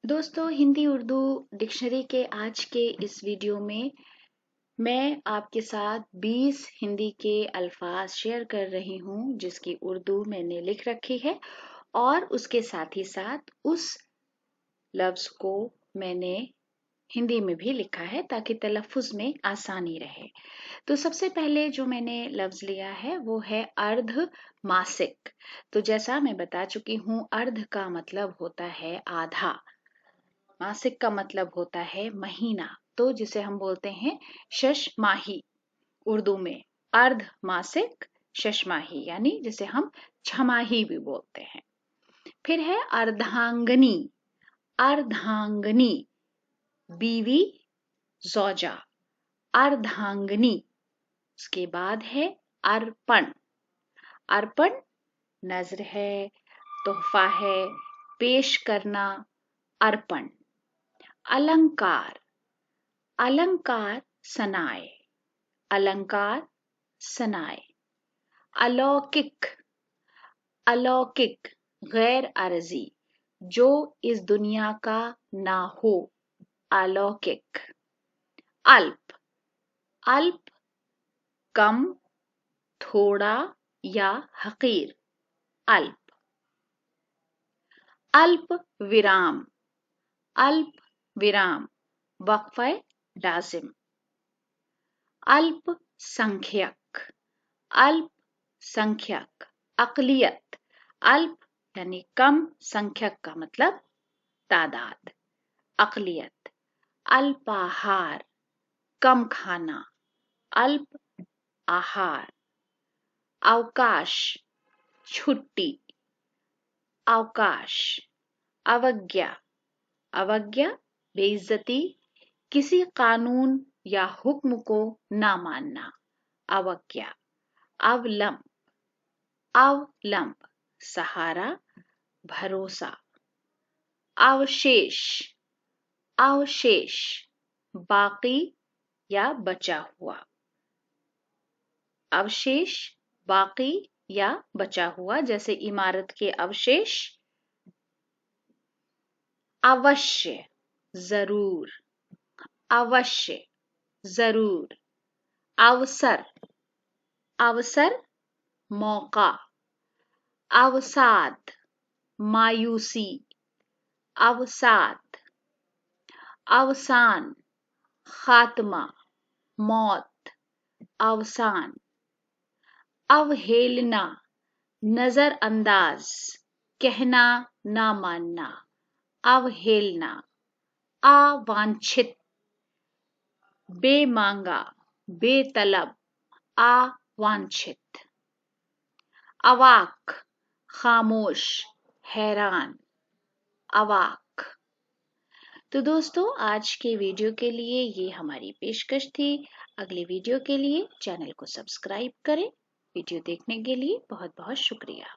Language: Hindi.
दोस्तों, हिंदी उर्दू डिक्शनरी के आज के इस वीडियो में मैं आपके साथ 20 हिंदी के अल्फाज शेयर कर रही हूँ जिसकी उर्दू मैंने लिख रखी है और उसके साथ ही साथ उस लफ्ज को मैंने हिंदी में भी लिखा है ताकि तलफ्फुज में आसानी रहे। तो सबसे पहले जो मैंने लफ्ज लिया है वो है अर्ध मासिक। तो जैसा मैं बता चुकी हूँ, अर्ध का मतलब होता है आधा, मासिक का मतलब होता है महीना, तो जिसे हम बोलते हैं शशमाही। उर्दू में अर्ध मासिक शशमाही, यानी जिसे हम छमाही भी बोलते हैं। फिर है अर्धांगनी। अर्धांगनी बीवी, जौजा, अर्धांगनी। उसके बाद है अर्पण। अर्पण नजर है, तोहफा है, पेश करना, अर्पण। अलंकार। अलंकार सनाए, अलंकार सनाए। अलौकिक। अलौकिक गैर अर्जी, जो इस दुनिया का ना हो, अलौकिक। अल्प। अल्प कम, थोड़ा या हकीर, अल्प। अल्प विराम। अल्प विराम वक्फे लाजिम। अल्पसंख्यक। अल्पसंख्यक अकलियत। अल्प यानी कम, संख्यक का मतलब तादाद, अकलियत। अल्पाहार कम खाना, अल्प आहार। अवकाश छुट्टी, अवकाश। अवज्ञा। अवज्ञा बेइज्जती, किसी कानून या हुक्म को ना मानना, अवज्ञा। अवलंब। अवलंब सहारा, भरोसा। अवशेष। अवशेष बाकी या बचा हुआ। अवशेष बाकी या बचा हुआ, जैसे इमारत के अवशेष। अवश्य जरूर, अवश्य जरूर। अवसर। अवसर मौका। अवसाद मायूसी, अवसाद। अवसान खात्मा, मौत, अवसान। अवहेलना नजरअंदाज, कहना ना मानना, अवहेलना। अवांछित बेमांगा, बेतलब, अवांछित। अवाक खामोश, हैरान, अवाक। तो दोस्तों, आज के वीडियो के लिए ये हमारी पेशकश थी। अगले वीडियो के लिए चैनल को सब्सक्राइब करें। वीडियो देखने के लिए बहुत बहुत शुक्रिया।